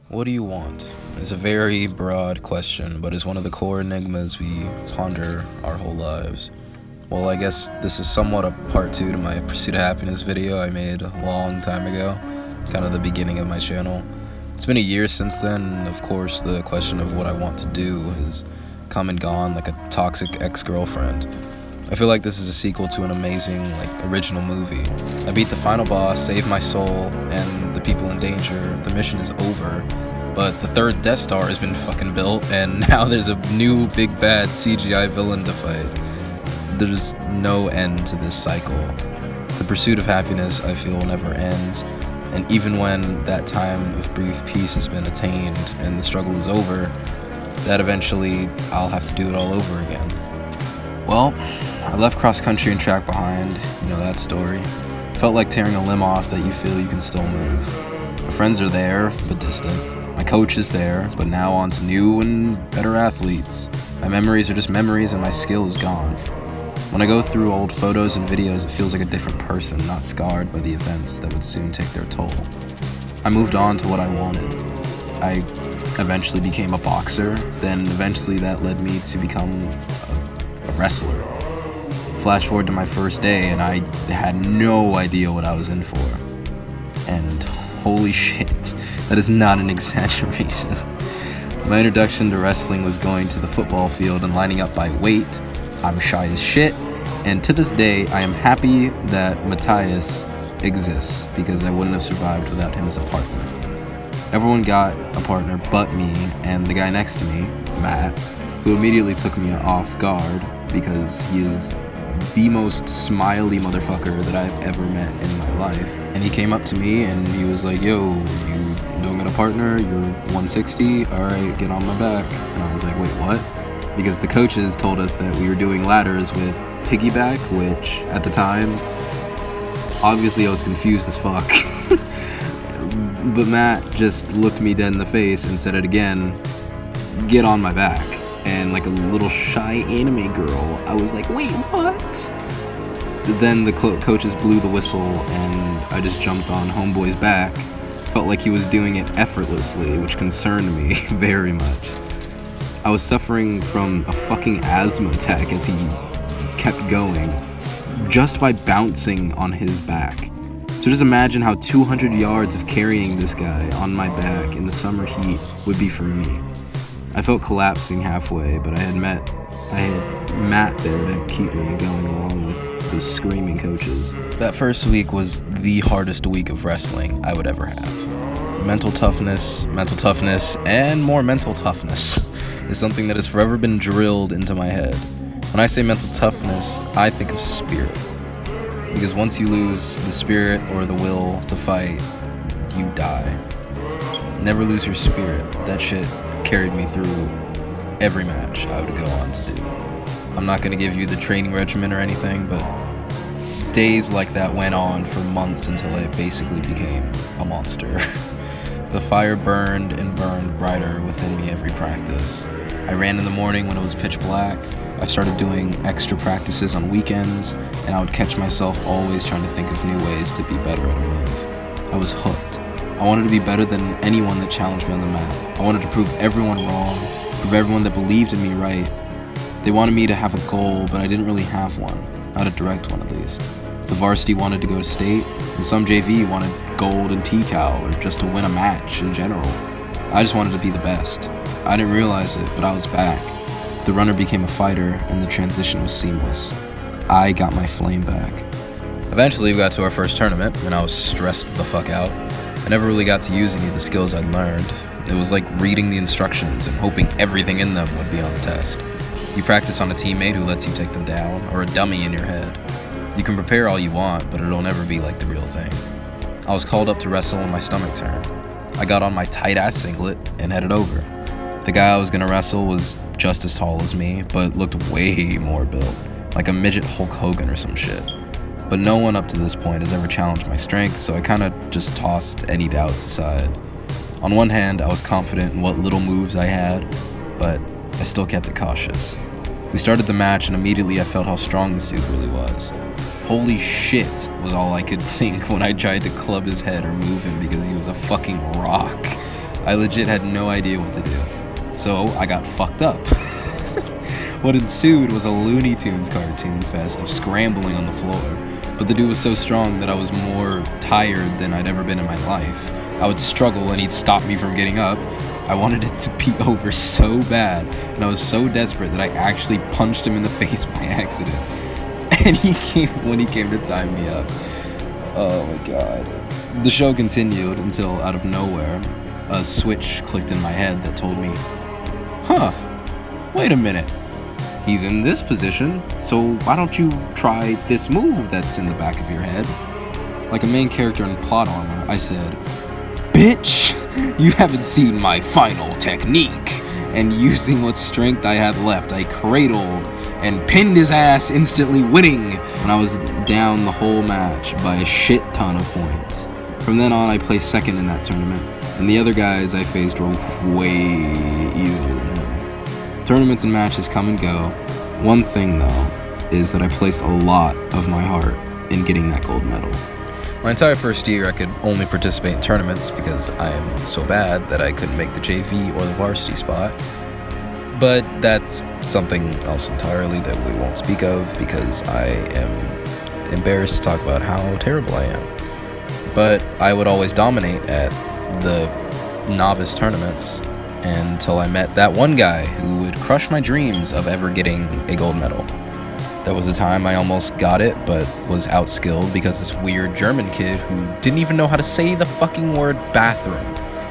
What do you want? It's a very broad question, but is one of the core enigmas we ponder our whole lives. Well, I guess this is somewhat a part 2 to my Pursuit of Happiness video I made a long time ago, kind of the beginning of my channel. It's been a year since then, and of course the question of what I want to do has come and gone like a toxic ex-girlfriend. I feel like this is a sequel to an amazing, original movie. I beat the final boss, saved my soul, and the people in danger. The mission is over, but the third Death Star has been fucking built, and now there's a new big bad CGI villain to fight. There's no end to this cycle. The pursuit of happiness, I feel, never ends, and even when that time of brief peace has been attained and the struggle is over, that eventually I'll have to do it all over again. Well, I left cross country and track behind, you know that story. Felt like tearing a limb off that you feel you can still move. My friends are there, but distant. My coach is there, but now on to new and better athletes. My memories are just memories and my skill is gone. When I go through old photos and videos, it feels like a different person, not scarred by the events that would soon take their toll. I moved on to what I wanted. I eventually became a boxer, then eventually that led me to become a wrestler. Flash forward to my first day, and I had no idea what I was in for. And holy shit, that is not an exaggeration. My introduction to wrestling was going to the football field and lining up by weight. I'm shy as shit, and to this day, I am happy that Matthias exists, because I wouldn't have survived without him as a partner. Everyone got a partner but me, and the guy next to me, Matt, who immediately took me off guard because he is the most smiley motherfucker that I've ever met in my life. And he came up to me and he was like, "Yo, you don't got a partner? You're 160? Alright, get on my back." And I was like, "Wait, what?" Because the coaches told us that we were doing ladders with piggyback, which at the time, obviously I was confused as fuck. But Matt just looked me dead in the face and said it again, "Get on my back." And like a little shy anime girl, I was like, "Wait, what?" Then the coaches blew the whistle and I just jumped on homeboy's back. Felt like he was doing it effortlessly, which concerned me very much. I was suffering from a fucking asthma attack as he kept going, just by bouncing on his back. So just imagine how 200 yards of carrying this guy on my back in the summer heat would be for me. I felt collapsing halfway, but I had Matt there to keep me going along with the screaming coaches. That first week was the hardest week of wrestling I would ever have. Mental toughness, and more mental toughness is something that has forever been drilled into my head. When I say mental toughness, I think of spirit. Because once you lose the spirit or the will to fight, you die. Never lose your spirit. That shit carried me through every match I would go on to do. I'm not going to give you the training regimen or anything, but days like that went on for months until I basically became a monster. The fire burned and burned brighter within me every practice. I ran in the morning when it was pitch black. I started doing extra practices on weekends, and I would catch myself always trying to think of new ways to be better at a move. I was hooked. I wanted to be better than anyone that challenged me on the mat. I wanted to prove everyone wrong, prove everyone that believed in me right. They wanted me to have a goal, but I didn't really have one. Not a direct one, at least. The varsity wanted to go to state, and some JV wanted gold and T-Cal, or just to win a match in general. I just wanted to be the best. I didn't realize it, but I was back. The runner became a fighter, and the transition was seamless. I got my flame back. Eventually, we got to our first tournament, and I was stressed the fuck out. I never really got to use any of the skills I'd learned. It was like reading the instructions and hoping everything in them would be on the test. You practice on a teammate who lets you take them down, or a dummy in your head. You can prepare all you want, but it'll never be like the real thing. I was called up to wrestle when my stomach turned. I got on my tight-ass singlet and headed over. The guy I was gonna wrestle was just as tall as me, but looked way more built, like a midget Hulk Hogan or some shit. But no one up to this point has ever challenged my strength, so I kinda just tossed any doubts aside. On one hand, I was confident in what little moves I had, but I still kept it cautious. We started the match and immediately I felt how strong this dude really was. Holy shit was all I could think when I tried to club his head or move him because he was a fucking rock. I legit had no idea what to do. So I got fucked up. What ensued was a Looney Tunes cartoon fest of scrambling on the floor. But the dude was so strong that I was more tired than I'd ever been in my life. I would struggle and he'd stop me from getting up. I wanted it to be over so bad, and I was so desperate that I actually punched him in the face by accident. And when he came to tie me up. Oh my god. The show continued until, out of nowhere, a switch clicked in my head that told me, huh, wait a minute. He's in this position, so why don't you try this move that's in the back of your head? Like a main character in plot armor, I said, bitch, you haven't seen my final technique. And using what strength I had left, I cradled and pinned his ass, instantly winning. And I was down the whole match by a shit ton of points. From then on, I placed second in that tournament, and the other guys I faced were way easier than him. Tournaments and matches come and go. One thing, though, is that I placed a lot of my heart in getting that gold medal. My entire first year, I could only participate in tournaments because I am so bad that I couldn't make the JV or the varsity spot. But that's something else entirely that we won't speak of because I am embarrassed to talk about how terrible I am. But I would always dominate at the novice tournaments until I met that one guy who would crush my dreams of ever getting a gold medal. That was the time I almost got it, but was outskilled because this weird German kid who didn't even know how to say the fucking word bathroom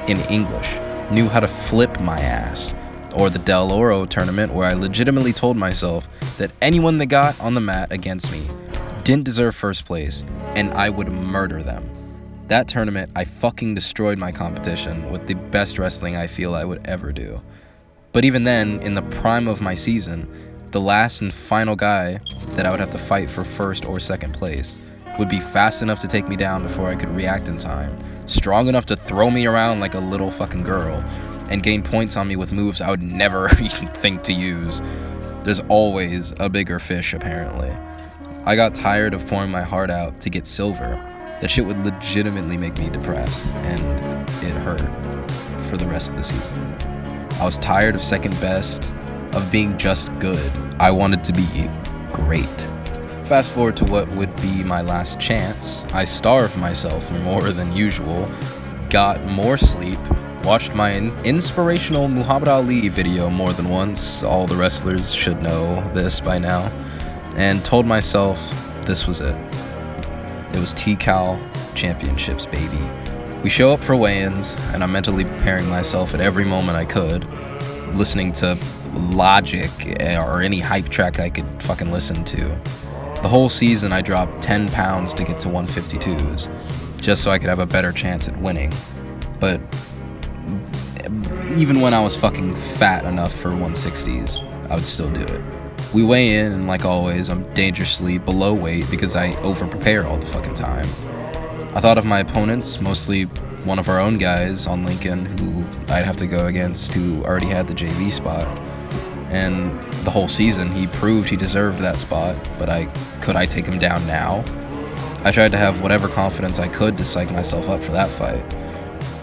in English knew how to flip my ass. Or the Del Oro tournament where I legitimately told myself that anyone that got on the mat against me didn't deserve first place, and I would murder them. That tournament, I fucking destroyed my competition with the best wrestling I feel I would ever do. But even then, in the prime of my season, the last and final guy that I would have to fight for first or second place would be fast enough to take me down before I could react in time, strong enough to throw me around like a little fucking girl, and gain points on me with moves I would never even think to use. There's always a bigger fish, apparently. I got tired of pouring my heart out to get silver. That shit would legitimately make me depressed, and it hurt for the rest of the season. I was tired of second best, of being just good. I wanted to be great. Fast forward to what would be my last chance. I starved myself more than usual, got more sleep, watched my inspirational Muhammad Ali video more than once, all the wrestlers should know this by now, and told myself this was it. It was TCal Championships, baby. We show up for weigh-ins, and I'm mentally preparing myself at every moment I could, listening to Logic or any hype track I could fucking listen to. The whole season I dropped 10 pounds to get to 152s, just so I could have a better chance at winning. But even when I was fucking fat enough for 160s, I would still do it. We weigh in, and like always, I'm dangerously below weight because I over-prepare all the fucking time. I thought of my opponents, mostly one of our own guys on Lincoln who I'd have to go against who already had the JV spot. And the whole season, he proved he deserved that spot, but could I take him down now? I tried to have whatever confidence I could to psych myself up for that fight.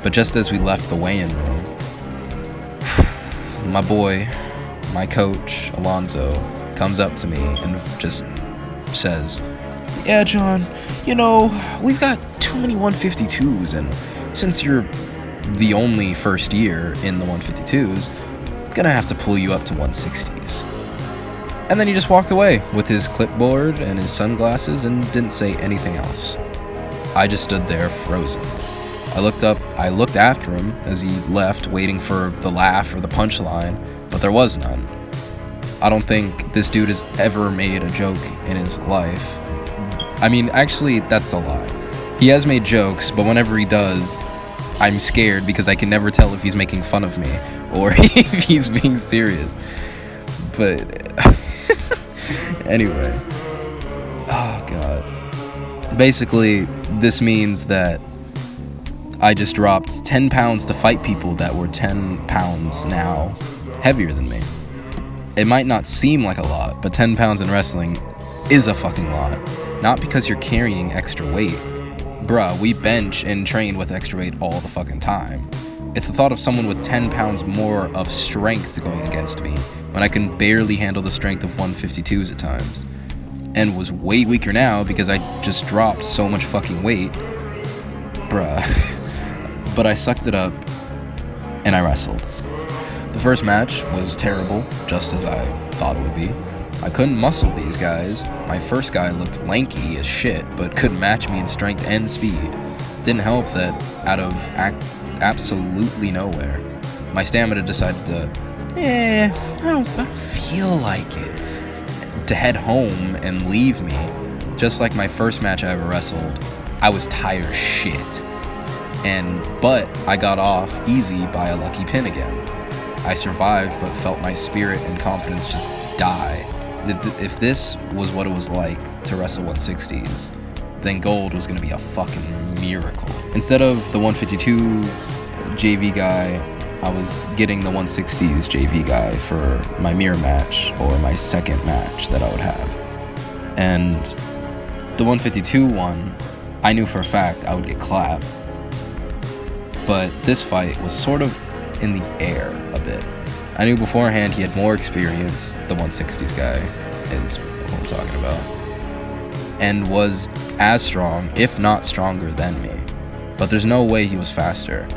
But just as we left the weigh-in room, my boy, my coach, Alonzo, comes up to me and just says, yeah, John, we've got too many 152s, and since you're the only first year in the 152s, gonna have to pull you up to 160s. And then he just walked away with his clipboard and his sunglasses and didn't say anything else. I just stood there frozen. I looked after him as he left, waiting for the laugh or the punchline, but there was none. I don't think this dude has ever made a joke in his life. I mean, actually, that's a lie. He has made jokes, but whenever he does, I'm scared because I can never tell if he's making fun of me or if he's being serious. But anyway. Oh, God. Basically, this means that I just dropped 10 pounds to fight people that were 10 pounds now heavier than me. It might not seem like a lot, but 10 pounds in wrestling is a fucking lot. Not because you're carrying extra weight. Bruh, we bench and train with extra weight all the fucking time. It's the thought of someone with 10 pounds more of strength going against me when I can barely handle the strength of 152s at times. And was way weaker now because I just dropped so much fucking weight. Bruh. But I sucked it up and I wrestled. The first match was terrible, just as I thought it would be. I couldn't muscle these guys. My first guy looked lanky as shit, but couldn't match me in strength and speed. Didn't help that out of absolutely nowhere, my stamina decided to, I don't feel like it, to head home and leave me. Just like my first match I ever wrestled, I was tired as shit. But I got off easy by a lucky pin again. I survived, but felt my spirit and confidence just die. If this was what it was like to wrestle 160s, then gold was going to be a fucking miracle. Instead of the 152's JV guy, I was getting the 160's JV guy for my mirror match or my second match that I would have. And the 152 one, I knew for a fact I would get clapped. But this fight was sort of in the air a bit. I knew beforehand he had more experience, the 160's guy is what I'm talking about, and was as strong, if not stronger than me. But there's no way he was faster.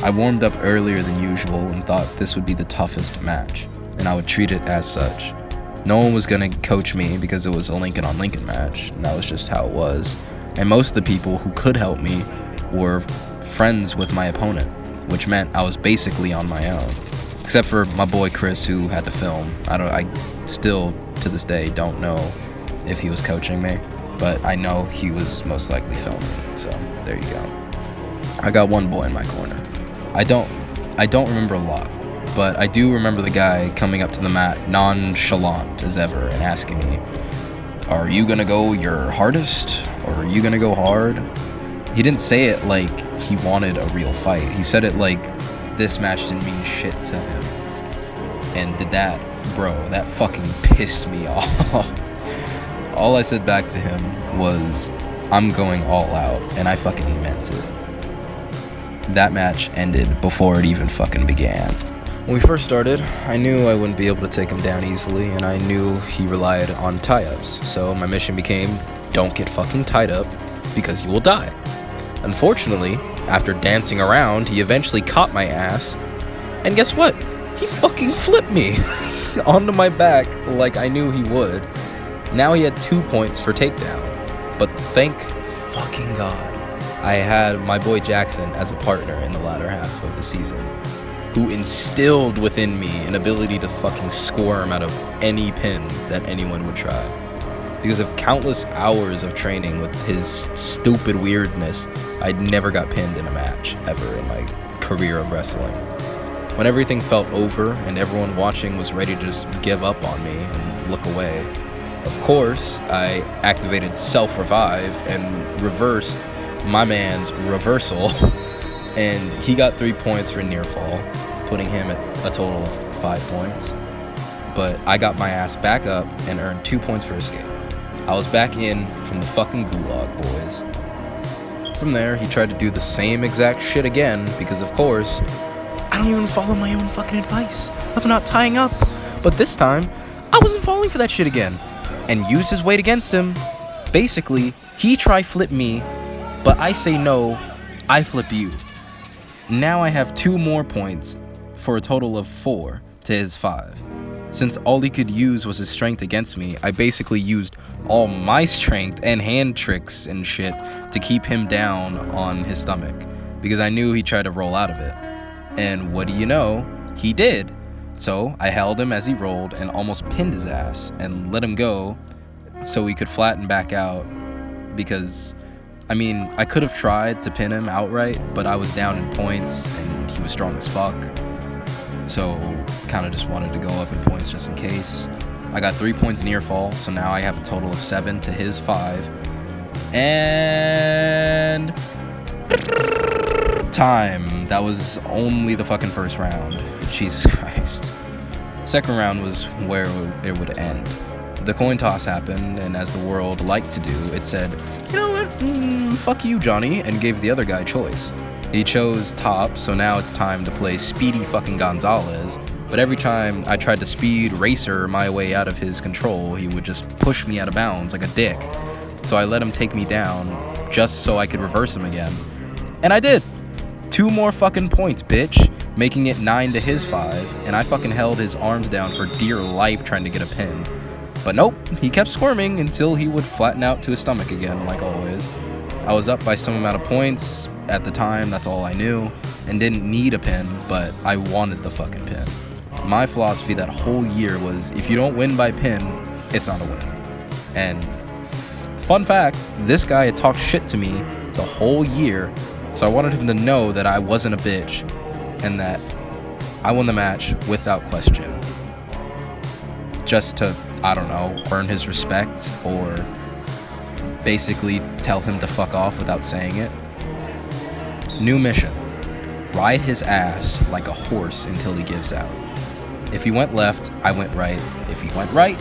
I warmed up earlier than usual and thought this would be the toughest match, and I would treat it as such. No one was gonna coach me because it was a Lincoln on Lincoln match, and that was just how it was. And most of the people who could help me were friends with my opponent, which meant I was basically on my own. Except for my boy Chris, who had to film. I still, to this day, don't know if he was coaching me, but I know he was most likely filming, so there you go. I got one boy in my corner. I don't remember a lot, but I do remember the guy coming up to the mat nonchalant as ever and asking me, "Are you gonna go your hardest, or are you gonna go hard?" He didn't say it like he wanted a real fight. He said it like this match didn't mean shit to him. And that fucking pissed me off. All I said back to him was, "I'm going all out," and I fucking meant it. That match ended before it even fucking began. When we first started, I knew I wouldn't be able to take him down easily, and I knew he relied on tie-ups, so my mission became, don't get fucking tied up, because you will die. Unfortunately, after dancing around, he eventually caught my ass, and guess what? He fucking flipped me onto my back like I knew he would. Now he had 2 points for takedown, but thank fucking God I had my boy Jackson as a partner in the latter half of the season, who instilled within me an ability to fucking squirm out of any pin that anyone would try. Because of countless hours of training with his stupid weirdness, I'd never got pinned in a match, ever in my career of wrestling. When everything felt over and everyone watching was ready to just give up on me and look away, of course, I activated self-revive and reversed my man's reversal, and he got 3 points for near fall, putting him at a total of 5 points. But I got my ass back up and earned 2 points for escape. I was back in from the fucking gulag, boys. From there, he tried to do the same exact shit again, because of course, I don't even follow my own fucking advice of not tying up. But this time, I wasn't falling for that shit again, and used his weight against him. Basically, he flip me, but I say no, I flip you. Now I have 2 more points for a total of 4 to his 5. Since all he could use was his strength against me, I basically used all my strength and hand tricks and shit to keep him down on his stomach, because I knew he'd try to roll out of it. And what do you know? He did. So I held him as he rolled and almost pinned his ass and let him go so he could flatten back out, because I could have tried to pin him outright, but I was down in points and he was strong as fuck. So kind of just wanted to go up in points just in case. I got 3 points near fall, so now I have a total of 7 to his 5. And time. That was only the fucking first round. Jesus Christ. Second round was where it would end. The coin toss happened, and as the world liked to do, it said, "You know what? Fuck you, Johnny," and gave the other guy choice. He chose top, so now it's time to play Speedy fucking Gonzalez. But every time I tried to speed racer my way out of his control, he would just push me out of bounds like a dick. So I let him take me down just so I could reverse him again. And I did. 2 more fucking points, bitch, making it 9 to his 5, and I fucking held his arms down for dear life trying to get a pin. But nope, he kept squirming until he would flatten out to his stomach again, like always. I was up by some amount of points at the time, that's all I knew, and didn't need a pin, but I wanted the fucking pin. My philosophy that whole year was, if you don't win by pin, it's not a win. And fun fact, this guy had talked shit to me the whole year, so I wanted him to know that I wasn't a bitch, and that I won the match without question. Just to, I don't know, earn his respect, or basically tell him to fuck off without saying it. New mission. Ride his ass like a horse until he gives out. If he went left, I went right. If he went right,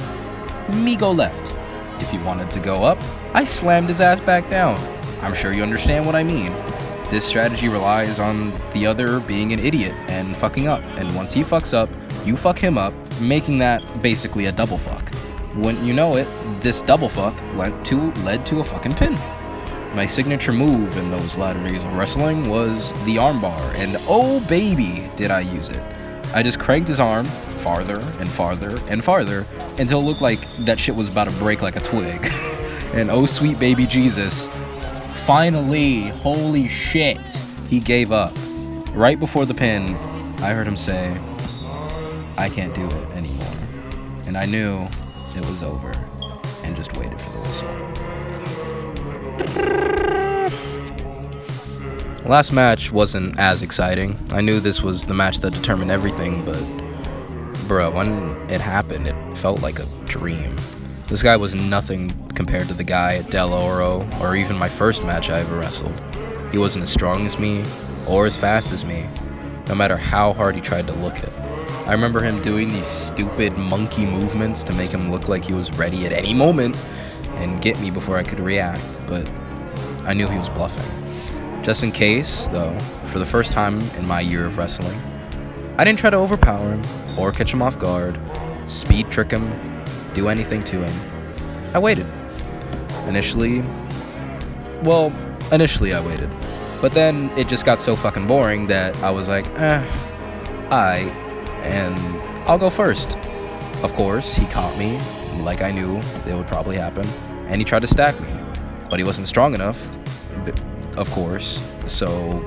me go left. If he wanted to go up, I slammed his ass back down. I'm sure you understand what I mean. This strategy relies on the other being an idiot and fucking up, and once he fucks up, you fuck him up, making that basically a double fuck. Wouldn't you know it, this double fuck led to a fucking pin. My signature move in those latter days of wrestling was the armbar, and oh baby, did I use it. I just cranked his arm farther and farther and farther until it looked like that shit was about to break like a twig. And oh sweet baby Jesus, finally, holy shit, he gave up. Right before the pin, I heard him say, I can't do it anymore. And I knew it was over and just waited for the whistle. Last match wasn't as exciting. I knew this was the match that determined everything, but bro, when it happened, it felt like a dream. This guy was nothing compared to the guy at Del Oro, or even my first match I ever wrestled. He wasn't as strong as me, or as fast as me, no matter how hard he tried to look it. I remember him doing these stupid monkey movements to make him look like he was ready at any moment and get me before I could react, but I knew he was bluffing. Just in case, though, for the first time in my year of wrestling, I didn't try to overpower him or catch him off guard, speed trick him, do anything to him. I waited. Initially I waited. But then it just got so fucking boring that I was like, and I'll go first. Of course, he caught me, like I knew it would probably happen, and he tried to stack me. But he wasn't strong enough, of course, so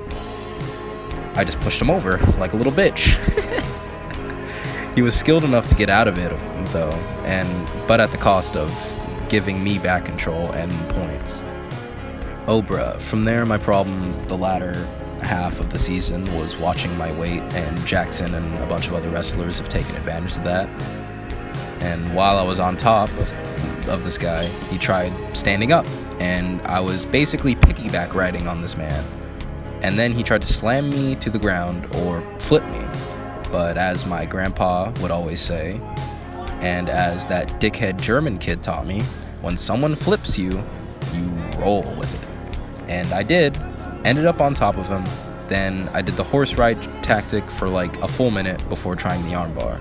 I just pushed him over like a little bitch. He was skilled enough to get out of it, though, but at the cost of giving me back control and points. Oh bruh, from there my problem the latter half of the season was watching my weight, and Jackson and a bunch of other wrestlers have taken advantage of that. And while I was on top of this guy, he tried standing up, and I was basically piggyback riding on this man. And then he tried to slam me to the ground or flip me. But as my grandpa would always say, and as that dickhead German kid taught me, when someone flips you, you roll with it. And I did, ended up on top of him. Then I did the horse ride tactic for like a full minute before trying the armbar.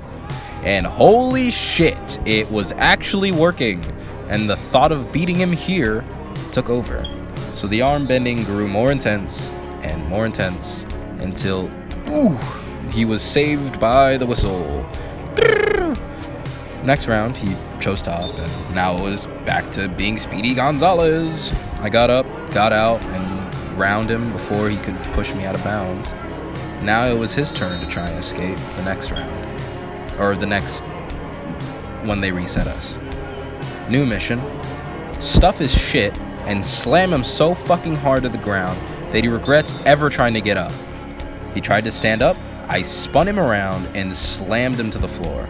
And holy shit, it was actually working. And the thought of beating him here took over. So the arm bending grew more intense and more intense until, he was saved by the whistle. Next round, he chose top, and now it was back to being Speedy Gonzalez. I got up, got out, and round him before he could push me out of bounds. Now it was his turn to try and escape the next round. Or the next, when they reset us. New mission. Stuff his shit and slam him so fucking hard to the ground that he regrets ever trying to get up. He tried to stand up, I spun him around and slammed him to the floor.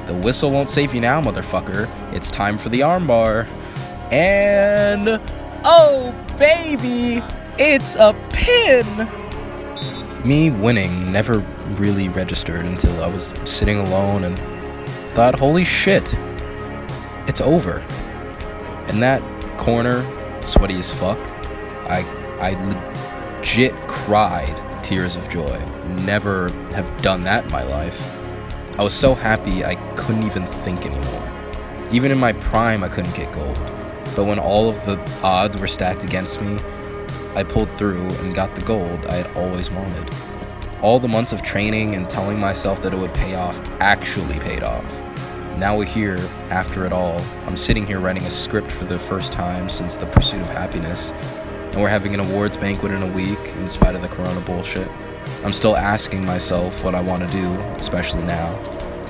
The whistle won't save you now, motherfucker. It's time for the armbar. And, oh baby, it's a pin! Me winning never really registered until I was sitting alone and thought, holy shit, it's over. In that corner, sweaty as fuck, I legit cried tears of joy. Never have done that in my life. I was so happy I couldn't even think anymore. Even in my prime, I couldn't get gold. But when all of the odds were stacked against me, I pulled through and got the gold I had always wanted. All the months of training and telling myself that it would pay off actually paid off. Now we're here, after it all. I'm sitting here writing a script for the first time since The Pursuit of Happiness, and we're having an awards banquet in a week in spite of the corona bullshit. I'm still asking myself what I want to do, especially now.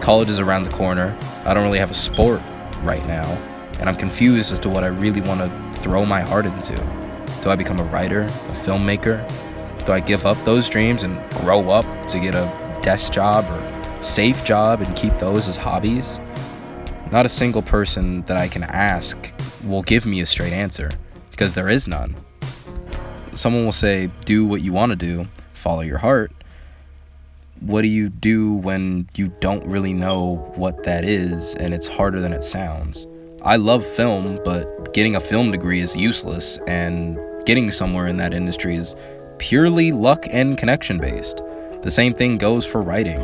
College is around the corner. I don't really have a sport right now, and I'm confused as to what I really want to throw my heart into. Do I become a writer, a filmmaker? Do I give up those dreams and grow up to get a desk job or safe job and keep those as hobbies? Not a single person that I can ask will give me a straight answer, because there is none. Someone will say, do what you want to do, follow your heart. What do you do when you don't really know what that is and it's harder than it sounds? I love film, but getting a film degree is useless, and getting somewhere in that industry is purely luck and connection based. The same thing goes for writing.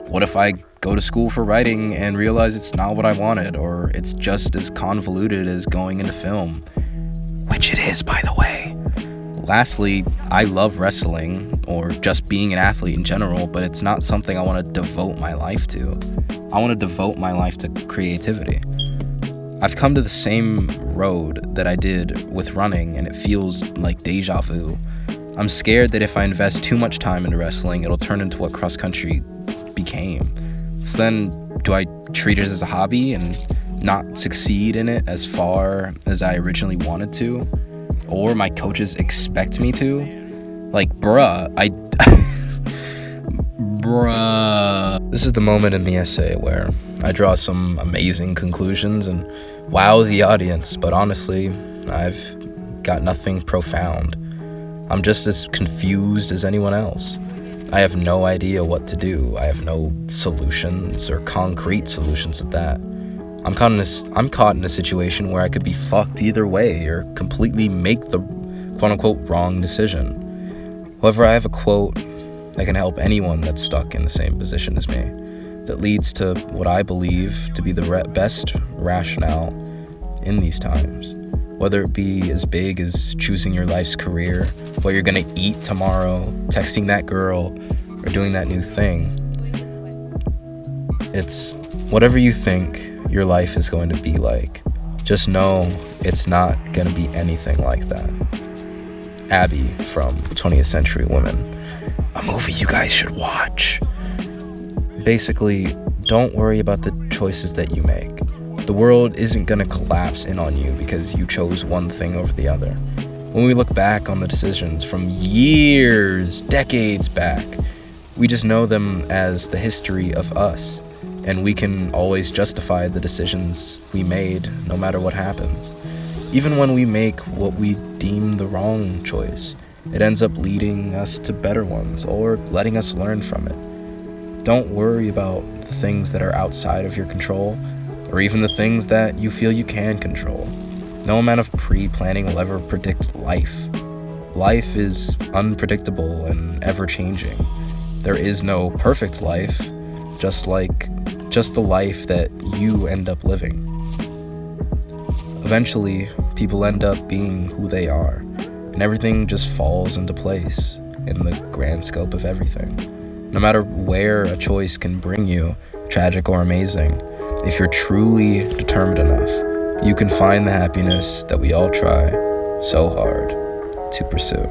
What if I go to school for writing and realize it's not what I wanted, or it's just as convoluted as going into film? Which it is, by the way. Lastly, I love wrestling, or just being an athlete in general, but it's not something I want to devote my life to. I want to devote my life to creativity. I've come to the same road that I did with running, and it feels like deja vu. I'm scared that if I invest too much time into wrestling, it'll turn into what cross-country became. So then, do I treat it as a hobby and not succeed in it as far as I originally wanted to? Or my coaches expect me to? Like, bruh. This is the moment in the essay where I draw some amazing conclusions and wow the audience, but honestly, I've got nothing profound. I'm just as confused as anyone else. I have no idea what to do. I have no solutions or concrete solutions at that. I'm caught in a situation where I could be fucked either way or completely make the quote-unquote wrong decision. However, I have a quote that can help anyone that's stuck in the same position as me, that leads to what I believe to be the best rationale in these times. Whether it be as big as choosing your life's career, what you're gonna eat tomorrow, texting that girl, or doing that new thing. It's whatever you think your life is going to be like, just know it's not gonna be anything like that. Abby from 20th Century Women, a movie you guys should watch. Basically, don't worry about the choices that you make. The world isn't gonna collapse in on you because you chose one thing over the other. When we look back on the decisions from years, decades back, we just know them as the history of us, and we can always justify the decisions we made no matter what happens. Even when we make what we deem the wrong choice, it ends up leading us to better ones or letting us learn from it. Don't worry about things that are outside of your control, or even the things that you feel you can control. No amount of pre-planning will ever predict life. Life is unpredictable and ever-changing. There is no perfect life, just the life that you end up living. Eventually, people end up being who they are, and everything just falls into place in the grand scope of everything. No matter where a choice can bring you, tragic or amazing, if you're truly determined enough, you can find the happiness that we all try so hard to pursue.